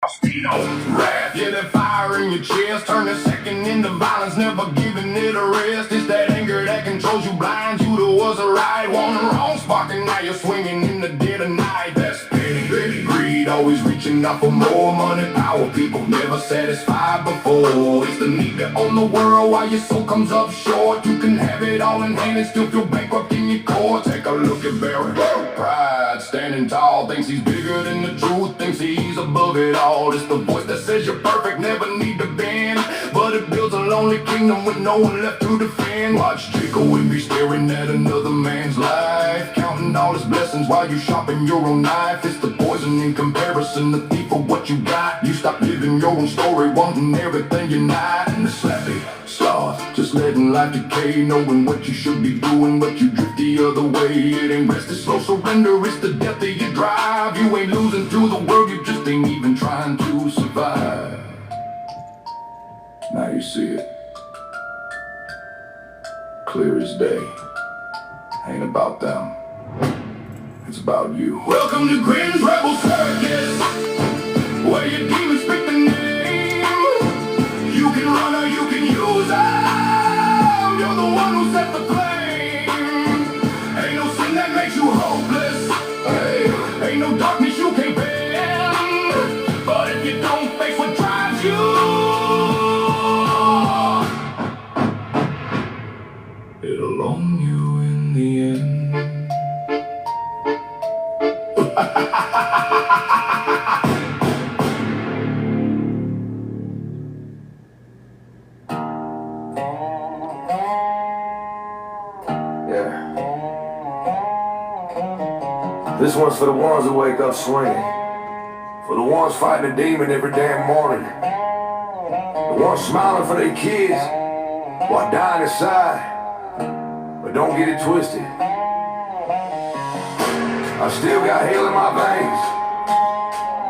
Wrath, yeah, that fire in your chest, turn a second into violence, never giving it a rest. It's that anger that controls you, blinds you to what's right, one wrong spark, and now you're swinging in the dead of night. That's petty, petty greed, always reaching out for more money, power. People never satisfied before. It's the need to own the world while your soul comes up short. You can have it all in hand and still feel bankrupt in your core. Take a look at Barry. Pride, standing tall, thinks he's bigger than the truth, thinks he's above it all. It's the voice that says you're perfect, never need to bend, but it builds a lonely kingdom with no one left to defend. Watch Jacob be staring at another man's life, counting all his blessings while you sharpen your own knife. It's the poison in comparison, the thief of what you got. You stop living your own story, wanting everything you're not. And the slappy sloth, just letting life decay, knowing what you should be doing, but you drift the other way. It ain't rest, it's slow surrender, it's the death of your drive. You ain't losing to the world, you just ain't even trying to survive. Now you see it, clear as day. Ain't about them, it's about you. Welcome to Grim's Rebel Circus, where your demons speak the name. You can run or you can use them. You're the one who set the flame. Ain't no sin that makes you hopeless. Hey, ain't no darkness you can't bend. But if you don't face what drives you, it'll own you in the end. Yeah. This one's for the ones who wake up swinging. For the ones fighting a demon every damn morning. The ones smiling for their kids while dying inside. But don't get it twisted, I still got hell in my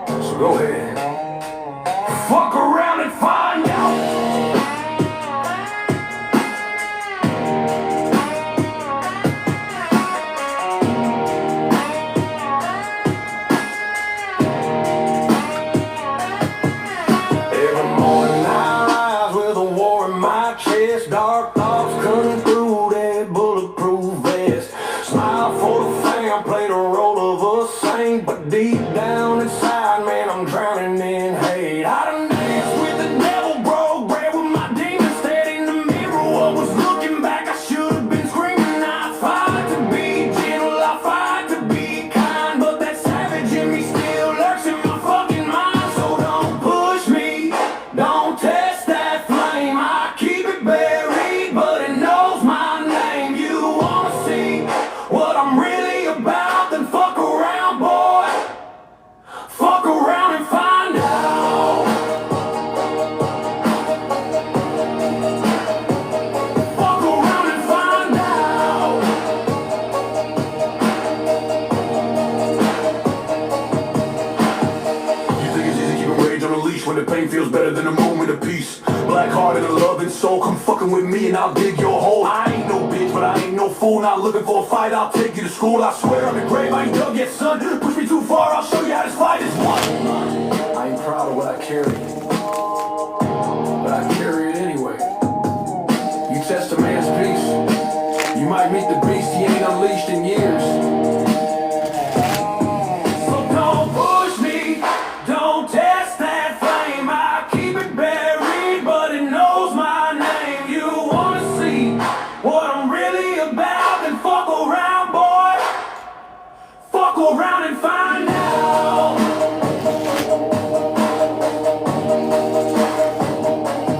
veins. So go ahead, fuck around and find out. Every morning I rise with a war in my chest. Dark thoughts cutting through that bulletproof vest. Smile for the fam, play the role of a saint, but deep down inside, man, I'm drowning in hate. I done danced with the devil, broke bread with my demons, stared in the mirror. What was looking back, I should have been screaming. I fight to be gentle, I fight to be kind, but that savage in me still lurks in my fucking mind. So don't push me, don't test that flame. I keep it buried, but it knows my name. You wanna see what I'm really about, then fuck around, boy. Fuck around and find out. Fuck around and find out. You think it's easy keeping rage on a leash when the pain feels better than a moment of peace? Black heart and a loving soul, come fucking with me and I'll dig your hole. I ain't no bitch, but I ain't no fool. Not looking for a fight, I'll take you to school. I swear I'm the grave, I ain't dug yet, son. Push me too far, I'll show you how this fight is won. I ain't proud of what I carry, but I carry it anyway. You test a man's peace, you might meet the beast he ain't unleashed in years. So don't push me, don't test that flame. I keep it buried, but it knows my name. You wanna see what I'm really about, then fuck around, boy. Fuck around and find out.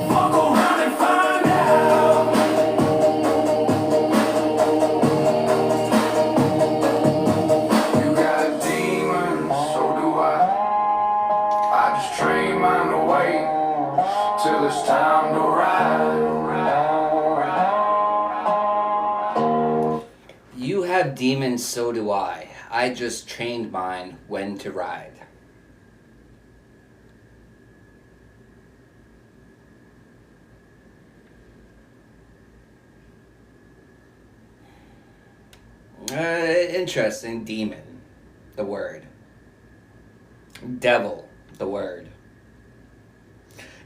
Fuck around and find out. You got demons, so do I. I just train mine to wait till it's time to ride. You have demons, so do I. I just trained mine when to ride. Interesting. Demon, the word. Devil, the word.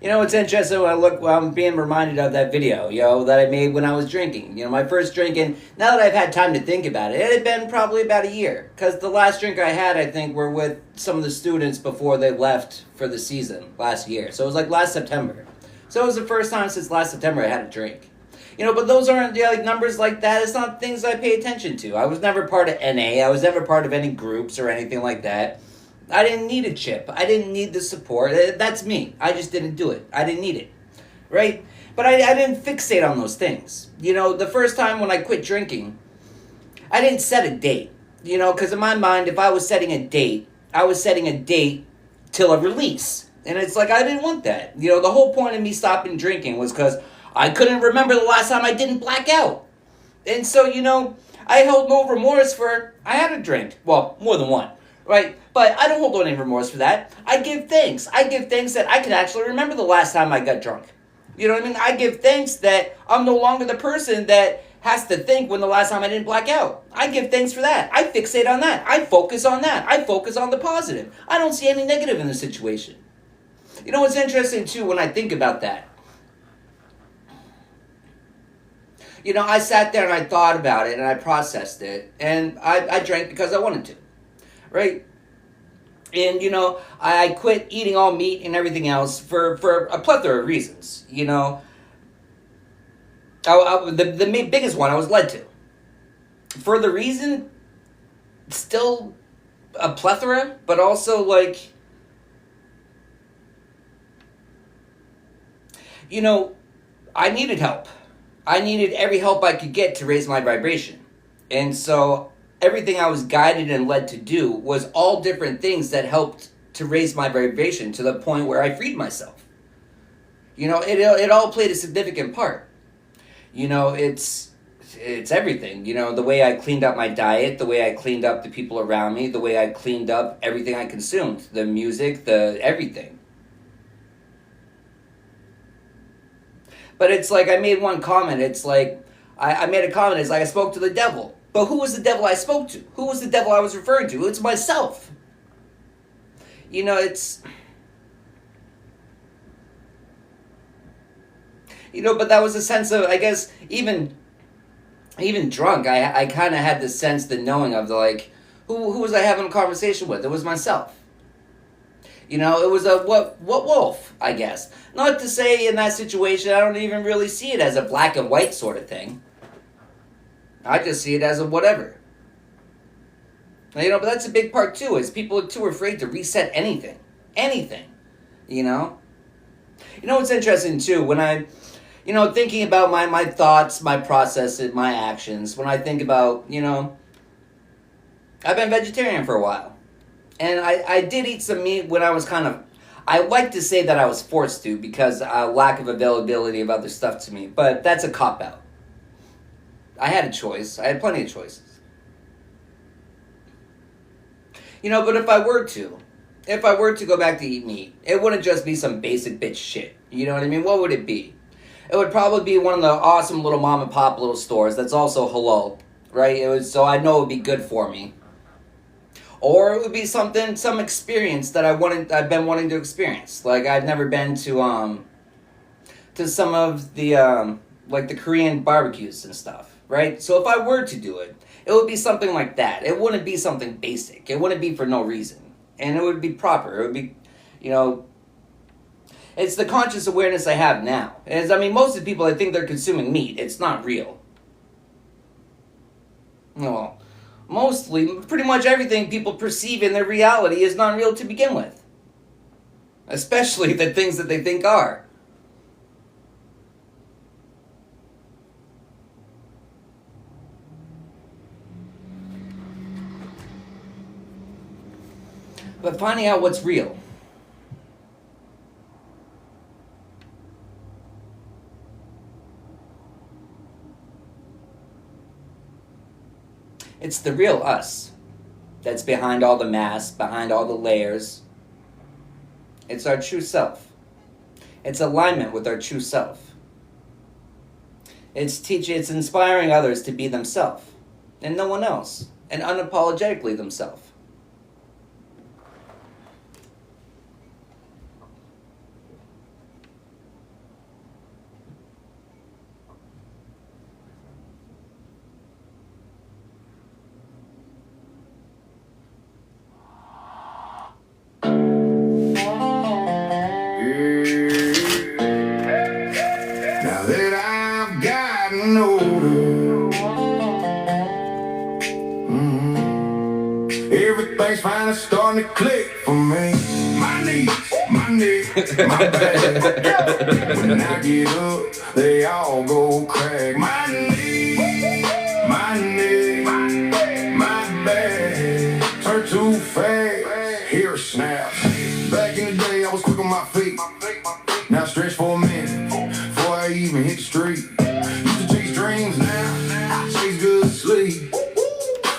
You know, it's interesting when I'm being reminded of that video, that I made when I was drinking. My first drinking, now that I've had time to think about it, it had been probably about a year. Because the last drink I had, I think, were with some of the students before they left for the season last year. So it was like last September. So it was the first time since last September I had a drink. But those aren't, like, numbers like that. It's not things I pay attention to. I was never part of NA. I was never part of any groups or anything like that. I didn't need a chip. I didn't need the support. That's me. I just didn't do it. I didn't need it. Right? But I didn't fixate on those things. The first time when I quit drinking, I didn't set a date. Because in my mind, if I was setting a date, I was setting a date till a release. And it's like, I didn't want that. The whole point of me stopping drinking was because I couldn't remember the last time I didn't black out. And so, I held no remorse for, I had a drink. Well, more than one. Right? But I don't hold any remorse for that. I give thanks. I give thanks that I can actually remember the last time I got drunk. You know what I mean? I give thanks that I'm no longer the person that has to think when the last time I didn't black out. I give thanks for that. I fixate on that. I focus on that. I focus on the positive. I don't see any negative in the situation. What's interesting too when I think about that? I sat there and I thought about it and I processed it. And I drank because I wanted to. Right? And, I quit eating all meat and everything else for a plethora of reasons. The biggest one I was led to. For the reason, still a plethora, but also like, I needed help. I needed every help I could get to raise my vibration. And so everything I was guided and led to do was all different things that helped to raise my vibration to the point where I freed myself. It all played a significant part. It's everything. The way I cleaned up my diet, the way I cleaned up the people around me, the way I cleaned up everything I consumed, the music, the everything. But it's like I made one comment. It's like I made a comment. It's like I spoke to the devil. But who was the devil I spoke to? Who was the devil I was referring to? It's myself. It's... but that was a sense of, I guess, even drunk, I kind of had the sense, the knowing of, like, who was I having a conversation with? It was myself. It was a what wolf, I guess. Not to say in that situation, I don't even really see it as a black and white sort of thing. I just see it as a whatever. But that's a big part too, is people are too afraid to reset anything. Anything. What's interesting too, when I, thinking about my thoughts, my processes, my actions, when I think about, I've been vegetarian for a while. And I did eat some meat when I was I like to say that I was forced to because lack of availability of other stuff to me, but that's a cop-out. I had a choice. I had plenty of choices. But if I were to go back to eat meat, it wouldn't just be some basic bitch shit. You know what I mean? What would it be? It would probably be one of the awesome little mom and pop little stores that's also halal, right? So I know it would be good for me. Or it would be some experience that I've been wanting to experience. Like I've never been to some of the like the Korean barbecues and stuff. Right? So if I were to do it, it would be something like that. It wouldn't be something basic. It wouldn't be for no reason. And it would be proper. It would be, it's the conscious awareness I have now. Most of the people, I think they're consuming meat. It's not real. Well, mostly, pretty much everything people perceive in their reality is not real to begin with. Especially the things that they think are. But finding out what's real. It's the real us that's behind all the masks, behind all the layers. It's our true self. It's alignment with our true self. It's inspiring others to be themselves and no one else, and unapologetically themselves. click for me. My knees, my back. When I get up, they all go crack. My knees, my back. Turn too fast, hear a snap. Back in the day, I was quick on my feet. Now I stretch for a minute before I even hit the street. Used to chase dreams, now I chase good sleep.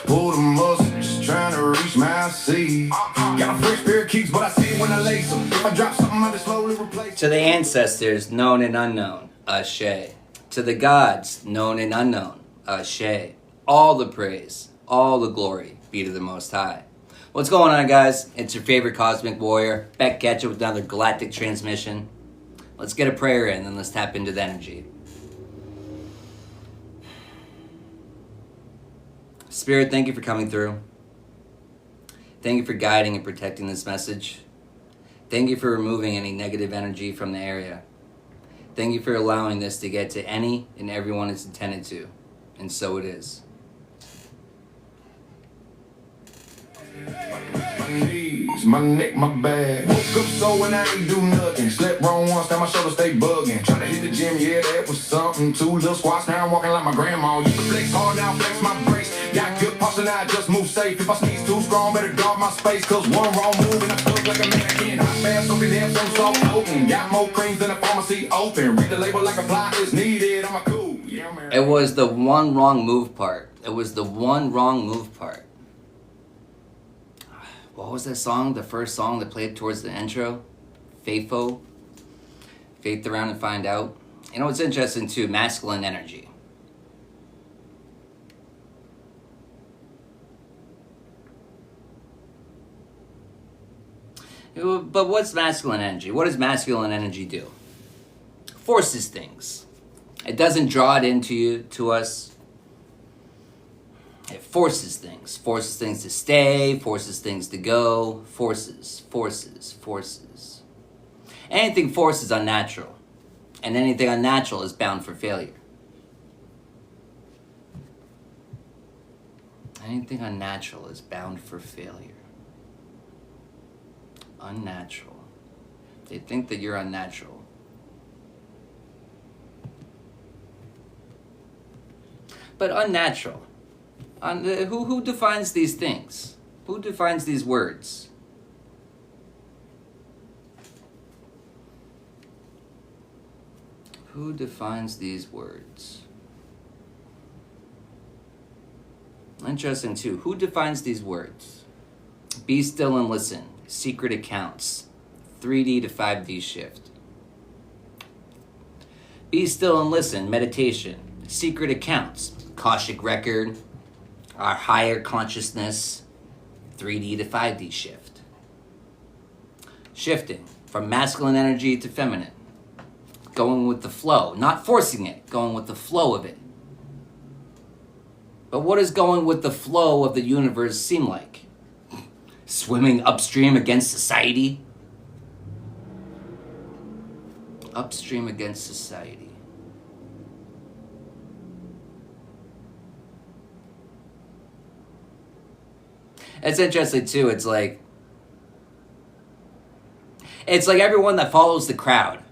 Pull the muscle, just trying to reach my seat. Got a fresh pair of kicks, but I see it when I lace them. If I drop something, I just slowly replace. To the ancestors, known and unknown, Ashe. To the gods, known and unknown, Ashe. All the praise, all the glory be to the Most High. What's going on, guys? It's your favorite cosmic warrior, back at you with another Galactic Transmission. Let's get a prayer in, and let's tap into the energy. Spirit, thank you for coming through. Thank you for guiding and protecting this message. Thank you for removing any negative energy from the area. Thank you for allowing this to get to any and everyone it's intended to. And so it is. My knees, my neck, my back. Woke up so when I ain't do nothing. Slept wrong once, now my shoulders stay bugging. Tryna hit the gym, yeah, that was something. 2 little squats, now I'm walking like my grandma. Used to flex hard, now flex my brace. Got good posture, now I just move safe. If I sneeze too strong, better guard my space. Cause one wrong move and I stuck like a mannequin. Hot fast, soaking in some soft open. Got more creams than a pharmacy open. Read the label like a fly is needed. I'm a cool. Yeah, man. It was the one wrong move part. It was the one wrong move part. What was that song? The first song that played towards the intro? Faithful. Faith around and find out. You know what's interesting too? Masculine energy. But what's masculine energy? What does masculine energy do? Forces things. It doesn't draw it into you, to us. It forces things to stay, forces things to go, forces. Anything forced is unnatural, and anything unnatural is bound for failure. Anything unnatural is bound for failure. Unnatural. They think that you're unnatural. But unnatural. Who defines these things? Who defines these words? Who defines these words? Interesting too. Who defines these words? Be still and listen. Secret accounts. 3D to 5D shift. Be still and listen. Meditation. Secret accounts. Akashic record. Our higher consciousness, 3D to 5D shift. Shifting from masculine energy to feminine. Going with the flow, not forcing it, going with the flow of it. But what does going with the flow of the universe seem like? Swimming upstream against society? Upstream against society. It's interesting too. It's like everyone that follows the crowd,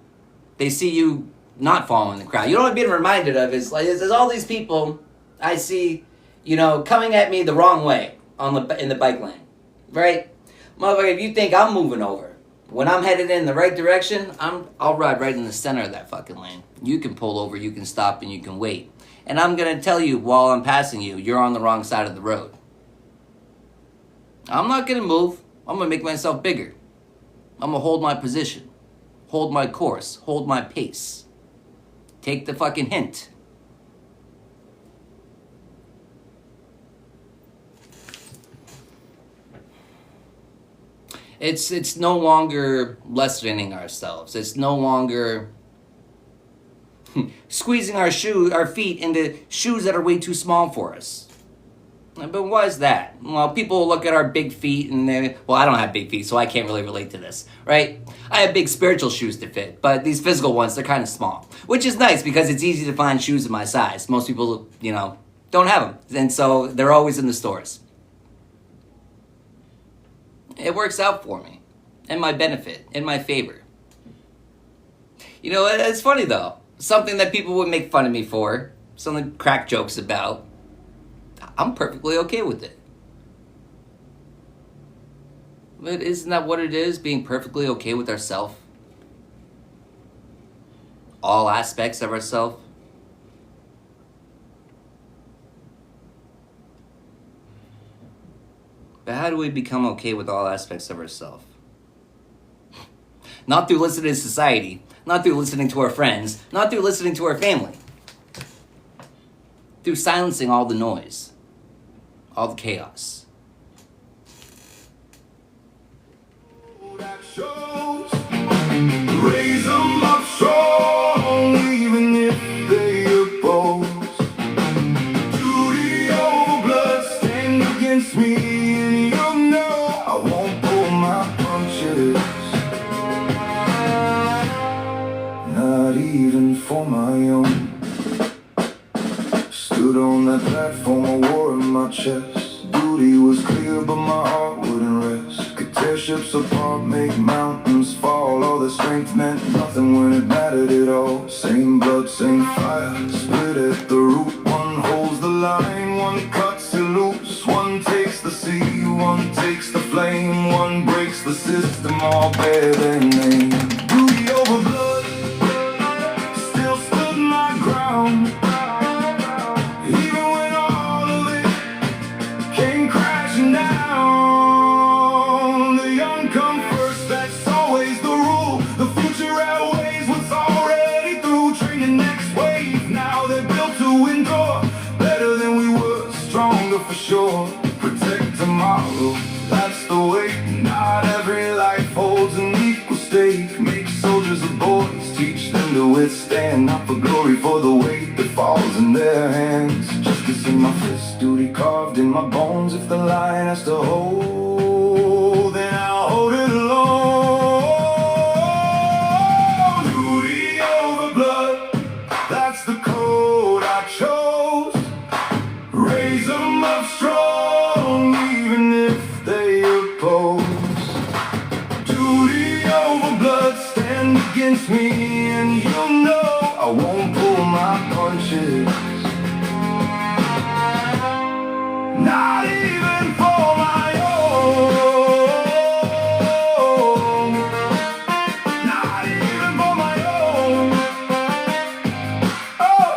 they see you not following the crowd. You know what I'm being reminded of is like there's all these people I see, coming at me the wrong way in the bike lane, right? Motherfucker, if you think I'm moving over when I'm headed in the right direction, I'll ride right in the center of that fucking lane. You can pull over, you can stop, and you can wait. And I'm gonna tell you while I'm passing you, you're on the wrong side of the road. I'm not going to move. I'm going to make myself bigger. I'm going to hold my position. Hold my course. Hold my pace. Take the fucking hint. It's no longer lessening ourselves. It's no longer squeezing our feet into shoes that are way too small for us. But why is that? Well, people look at our big feet and I don't have big feet, so I can't really relate to this, right? I have big spiritual shoes to fit, but these physical ones, they're kind of small, which is nice because it's easy to find shoes of my size. Most people, don't have them, and so they're always in the stores. It works out for me, in my benefit, in my favor. You know, it's funny though. Something that people would make fun of me for, something to crack jokes about, I'm perfectly okay with it. But isn't that what it is, being perfectly okay with ourselves? All aspects of ourselves? But how do we become okay with all aspects of ourselves? Not through listening to society, not through listening to our friends, not through listening to our family. Through silencing all the noise, all the chaos. That shows. Raise them up strong, even if they oppose. Duty over blood, stand against me, and you'll know I won't pull my punches. Not even for my own. Stood on that platform, a war in my chest. Duty was clear, but my heart wouldn't rest. Could tear ships apart, make mountains fall. All the strength meant nothing when it mattered at all. Same blood, same fire, split at the root. One holds the line, one cuts it loose. One takes the sea, one takes the flame. One breaks the system, all bear their name. Duty over blood, still stood my ground. Even when all of it came crashing down. The young come first, that's always the rule. The future outweighs what's already through. Training next wave, now they're built to endure. Better than we were, stronger for sure. Protect tomorrow, that's the way. Not every life holds an equal stake. Make soldiers of boys, teach them to withstand. Not for glory, for the weight that falls in their hands. Justice in my fist, duty carved in my bones. If the line has to hold, then I'll hold it alone. Duty over blood, that's the code I chose. Raise them up strong, even if they oppose. Duty over blood, stand against me, and you'll know I won't pull my punches. Not even for my own. Not even for my own. Oh.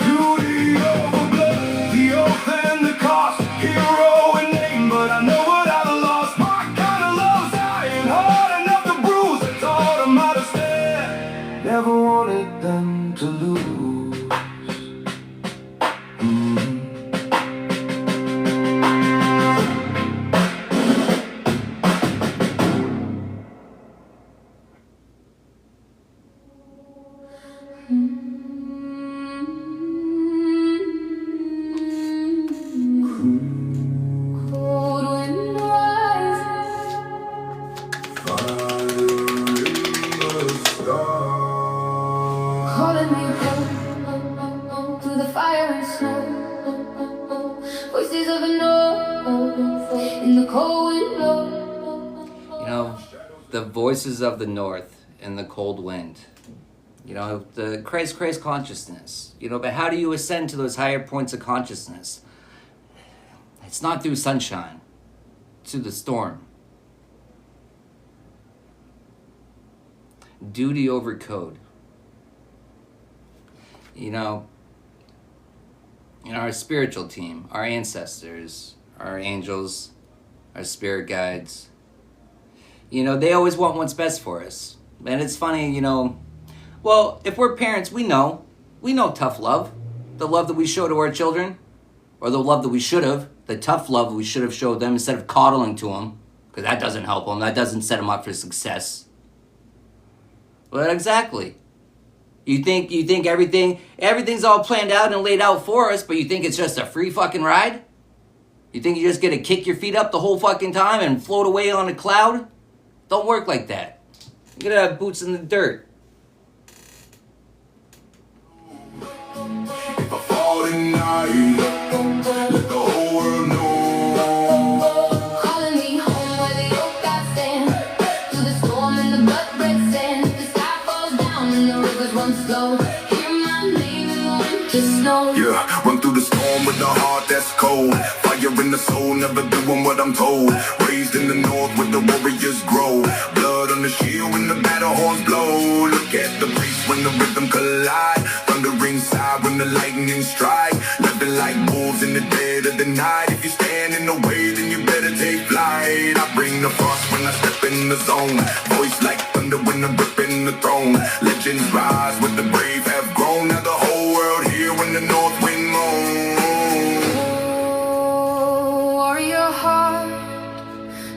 Duty over blood, the oath and the cost. Hero in name, but I know what I've lost. My kind of love's dying hard enough to bruise. I taught them how to stand. Never wanted them to lose. Cold wind rises, Fire in the sky. calling me home through the fire and snow. Voices of the north in the cold wind blow. You know, the voices of the north and the cold wind. You know, the Christ consciousness. You know, but how do you ascend to those higher points of consciousness? It's not through sunshine, it's through the storm. Duty over code. You know, our spiritual team, our ancestors, our angels, our spirit guides, you know, they always want what's best for us. And it's funny, you know, well, if we're parents, we know tough love, the love that we show to our children, or the love that we should have, the tough love we should have showed them instead of coddling to them, because that doesn't help them, that doesn't set them up for success. But exactly. You think everything's all planned out and laid out for us, but you think it's just a free fucking ride? You think you just get to kick your feet up the whole fucking time and float away on a cloud? Don't work like that. You gotta have boots in the dirt. If I fall tonight, let the whole world know. Calling me Yeah, run through the storm with a heart that's cold. Fire in the soul, never doing what I'm told. Raised in the north where the warriors grow. Blood on the shield when the battle horns blow. Look at the place when the rhythm collide. Thunder inside when the lightning strike. Living like wolves in the dead of the night. If you stand in the way, then you better take flight. I bring the frost when I step in the zone. Voice like thunder when I'm gripping the throne. Legends rise with the brave have grown. Now the whole world here when the north wind moans. Warrior heart,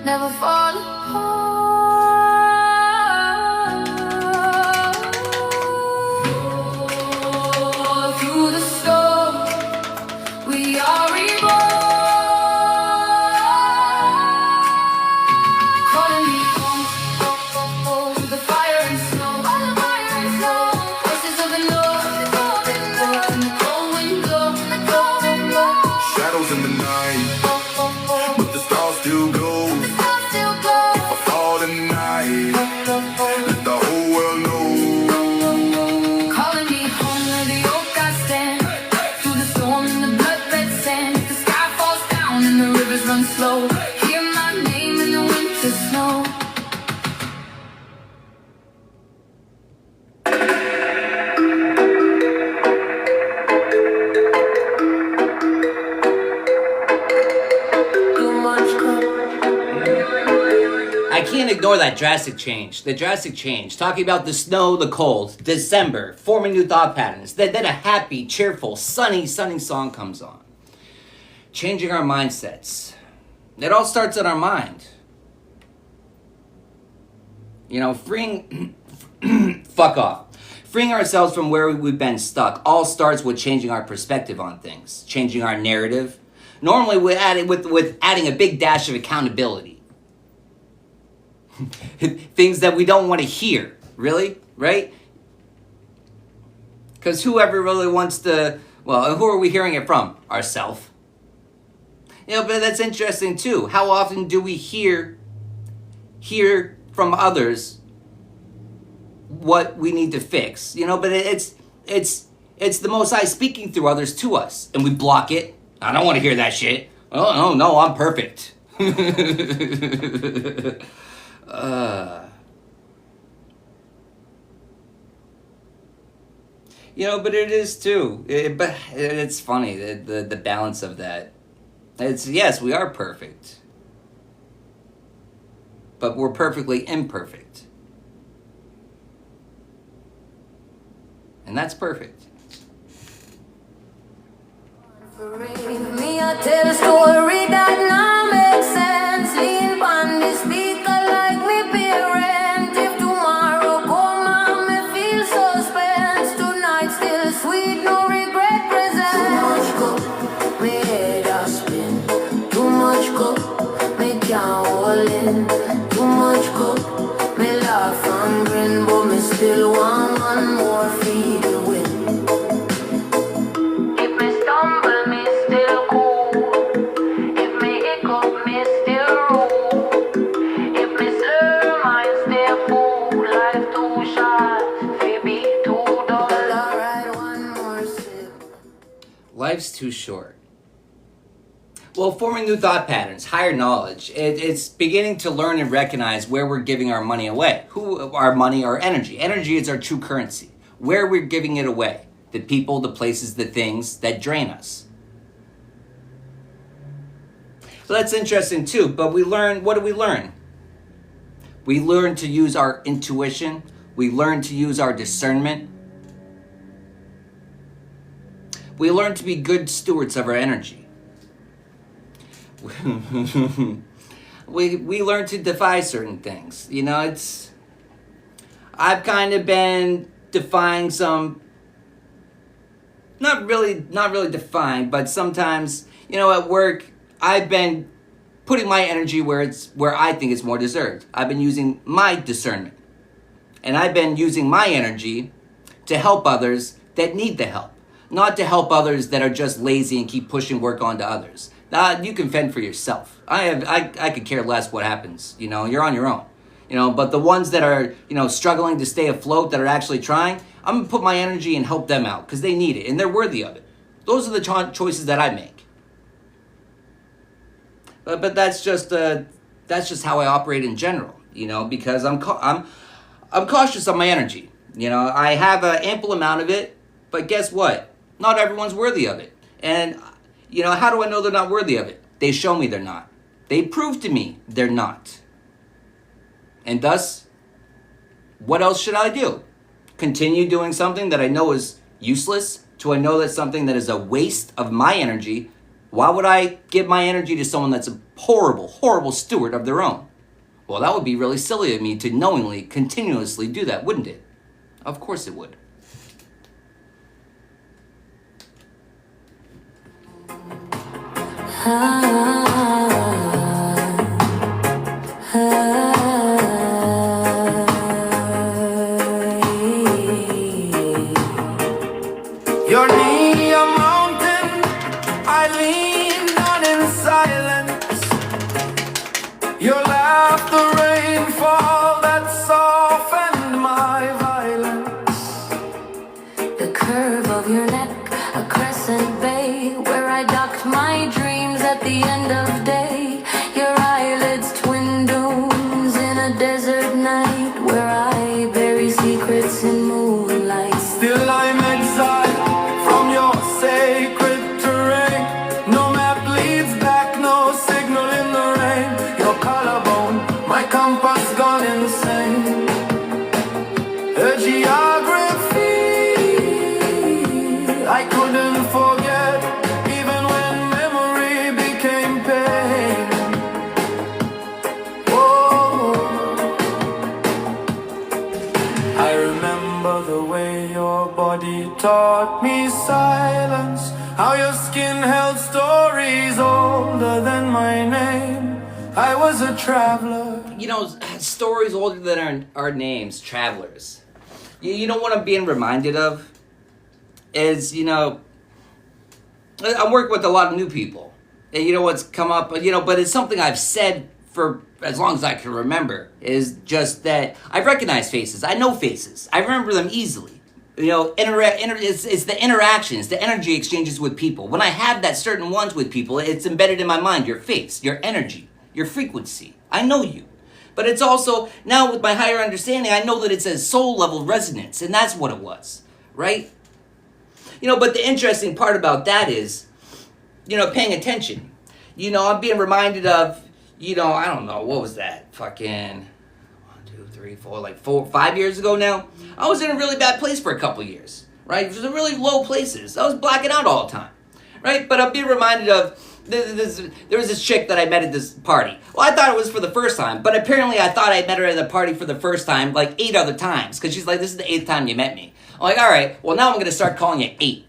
never fall apart. Through the storm, we are reborn. Calling me home, through the fire and snow. Voices of the north, in the cold wind blow. Shadows in the night, but the stars still glow. If I fall tonight, let the whole world know. Calling me home where the oak I stand. Through the storm and the blood-red sand. The sky falls down and the rivers run slow. Hear my name in the winter snow. Too much cup. I can't ignore that drastic change. The drastic change. Talking about the snow, the cold, December, forming new thought patterns. Then a happy, cheerful, sunny song comes on. Changing our mindsets. It all starts in our mind. You know, freeing... fuck off. Freeing ourselves from where we've been stuck all starts with changing our perspective on things. Changing our narrative. Normally with adding a big dash of accountability. Things that we don't want to hear, really, right? Because whoever really wants to, well, who are we hearing it from? Ourself. You know, but that's interesting too. How often do we hear from others what we need to fix? You know, but it's the Most High speaking through others to us, and we block it. I don't want to hear that shit. Oh no, I'm perfect. You know, but it is too. But it's funny the balance of that. It's yes, we are perfect, but we're perfectly imperfect, and that's perfect. Me, I tell a story that now makes sense. Lean on the speaker like me parent. If tomorrow come on, me feel suspense. Tonight still sweet, no regret present. Too much cup, me head a spin. Too much cup, me can't hold in. Too much cup, me laugh and grin, but me still want one more feed the win. If me stumble, me still cool. If me hiccup, me still rule. If me slur, I stay full. Life too short, fi be too dull. Alright, one more sip. Life's too short. Well, forming new thought patterns, higher knowledge. It's beginning to learn and recognize where we're giving our money away. Our money, our energy. Energy is our true currency. Where we're giving it away. The people, the places, the things that drain us. So that's interesting too. But we learn, what do we learn? We learn to use our intuition. We learn to use our discernment. We learn to be good stewards of our energy. we learn to defy certain things. You know, I've kind of been defying some, not really defying, but sometimes, you know, at work, I've been putting my energy where I think it's more deserved. I've been using my discernment. And I've been using my energy to help others that need the help. Not to help others that are just lazy and keep pushing work onto others. You can fend for yourself. I could care less what happens. You know, you're on your own. You know, but the ones that are, you know, struggling to stay afloat, that are actually trying, I'm gonna put my energy and help them out because they need it and they're worthy of it. Those are the choices that I make. But that's just how I operate in general, you know, because I'm cautious of my energy. You know, I have an ample amount of it, but guess what? Not everyone's worthy of it. And, you know, how do I know they're not worthy of it? They show me they're not. They prove to me they're not. And thus, what else should I do? Continue doing something that I know is useless? Do I know that's something that is a waste of my energy? Why would I give my energy to someone that's a horrible, horrible steward of their own? Well, that would be really silly of me to knowingly, continuously do that, wouldn't it? Of course it would. You're near a mountain, I leaned on in silence. Your laughter, rainfall that softened my violence. The curve of your neck, a crescent bay, where I docked my dreams at the end of day. Your eyelids, twin dunes in a desert night, where I bury secrets in moonlight. Still I'm exiled from your sacred terrain. No map leads back, no signal in the rain. Your collarbone, my compass gone insane. A geography I couldn't forget, even when memory became pain. Oh, I remember the way your body taught me silence, how your skin held stories older than my name. I was a traveler. You know, stories older than our names, travelers. You know what I'm being reminded of? Is, you know, I'm working with a lot of new people. And you know what's come up, you know, but it's something I've said for as long as I can remember, is just that I recognize faces. I know faces. I remember them easily. You know, it's the interactions, the energy exchanges with people. When I have that certain ones with people, it's embedded in my mind, your face, your energy, your frequency. I know you. But it's also, now with my higher understanding, I know that it's a soul level resonance, and that's what it was, right? You know, but the interesting part about that is, you know, paying attention. You know, I'm being reminded of, you know, I don't know, what was that? Fucking 5 years ago now. I was in a really bad place for a couple years, right? It was in really low places. I was blacking out all the time, right? But I'm being reminded of, there was this chick that I met at this party. Well, I thought it was for the first time, but apparently I thought I met her at the party for the first time like 8 other times, because she's like, this is the 8th time you met me. I'm like, all right, well, now I'm going to start calling it 8.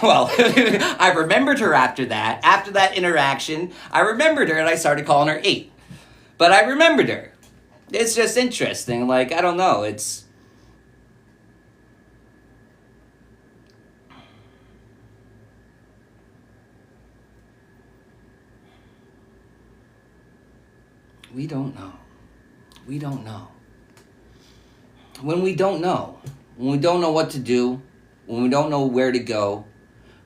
Well, I remembered her after that interaction. I remembered her and I started calling her 8. But I remembered her. It's just interesting. Like, I don't know. It's... We don't know. We don't know. When we don't know what to do, when we don't know where to go,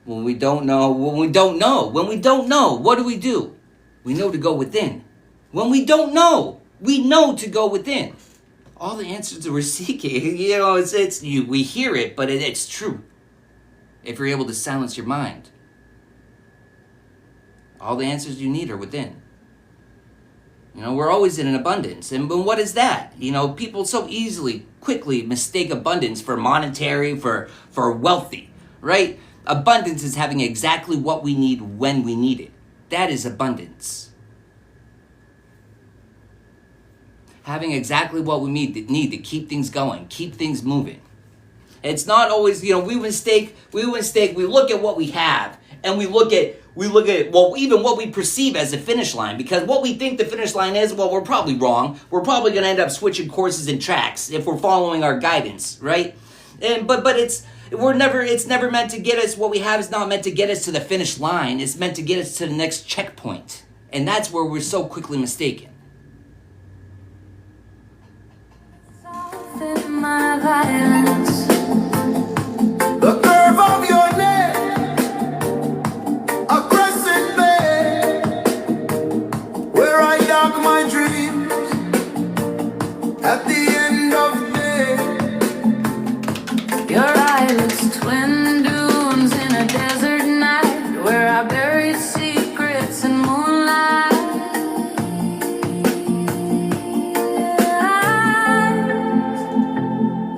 when we don't know, what do we do? We know to go within. When we don't know, we know to go within. All the answers that we're seeking, you know, we hear it, but it's true. If you're able to silence your mind. All the answers you need are within. You know, we're always in an abundance. And but what is that? You know, people so quickly mistake abundance for monetary, for wealthy, right? Abundance is having exactly what we need when we need it. That is abundance. Having exactly what we need to keep things going, keep things moving. It's not always, you know, we look at what we have, and we look at well, even what we perceive as a finish line, because what we think the finish line is, well, we're probably wrong. We're probably going to end up switching courses and tracks if we're following our guidance, right? And but it's never meant to get us. What we have is not meant to get us to the finish line. It's meant to get us to the next checkpoint, and that's where we're so quickly mistaken. The curve of your neck, at the end of the day. Your eyelids, twin dunes in a desert night, where I bury secrets in moonlight.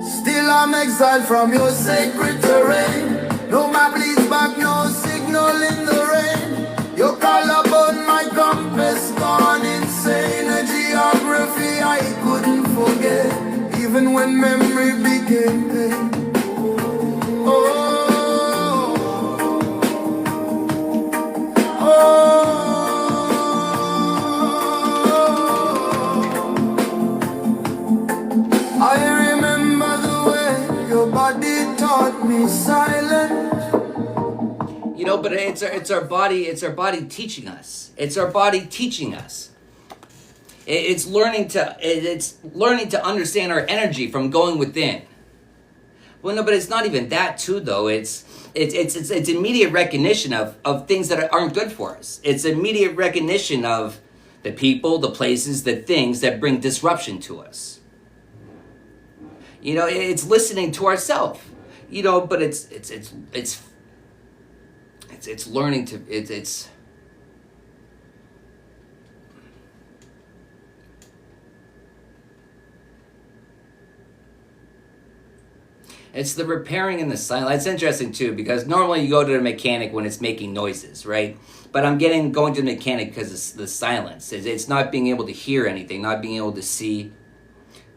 Still I'm exiled from your sacred terrain. No map leads back, no signal in the rain. Your collarbone, my compass gone insane. A geography I couldn't forget, even when memory became pain. Oh, oh. I remember the way your body taught me silence. You know, but it's our body teaching us. It's our body teaching us. It's learning to understand our energy from going within. Well, no, but it's not even that too, though. It's immediate recognition of things that aren't good for us. It's immediate recognition of the people, the places, the things that bring disruption to us. You know, it's listening to ourselves. You know, but it's learning to it's the repairing and the silence. It's interesting too, because normally you go to the mechanic when it's making noises, right? But I'm going to the mechanic because it's the silence. It's not being able to hear anything, not being able to see.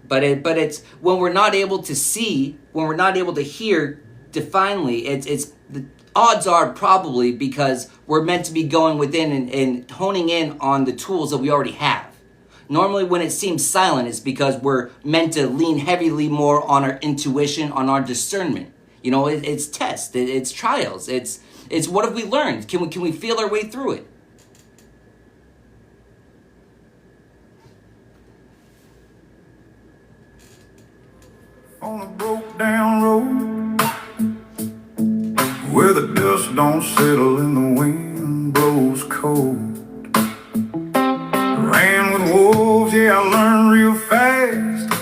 But it's when we're not able to see, when we're not able to hear definely, it's the odds are probably because we're meant to be going within and honing in on the tools that we already have. Normally when it seems silent, it's because we're meant to lean heavily more on our intuition, on our discernment. You know, it's tests, it's trials, it's what have we learned? Can we feel our way through it? On a broke down road where the dust don't settle and the wind blows cold. Ran with wolves, yeah, I learned real fast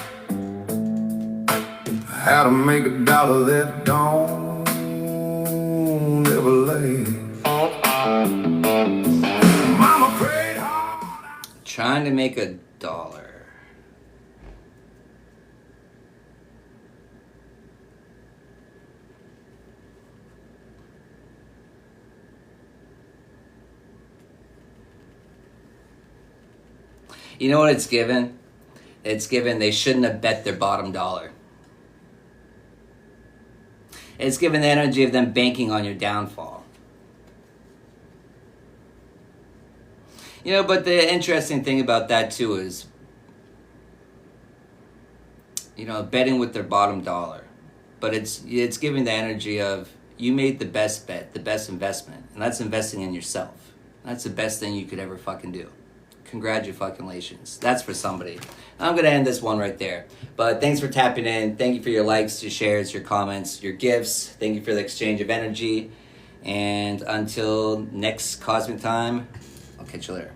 how to make a dollar that don't ever last. Mama prayed hard. Trying to make a dollar. You know what it's given? It's given they shouldn't have bet their bottom dollar. It's given the energy of them banking on your downfall. You know, but the interesting thing about that too is, you know, betting with their bottom dollar. But it's giving the energy of you made the best bet, the best investment, and that's investing in yourself. That's the best thing you could ever fucking do. Congratulations. That's for somebody. I'm going to end this one right there. But thanks for tapping in. Thank you for your likes, your shares, your comments, your gifts. Thank you for the exchange of energy. And until next cosmic time, I'll catch you later.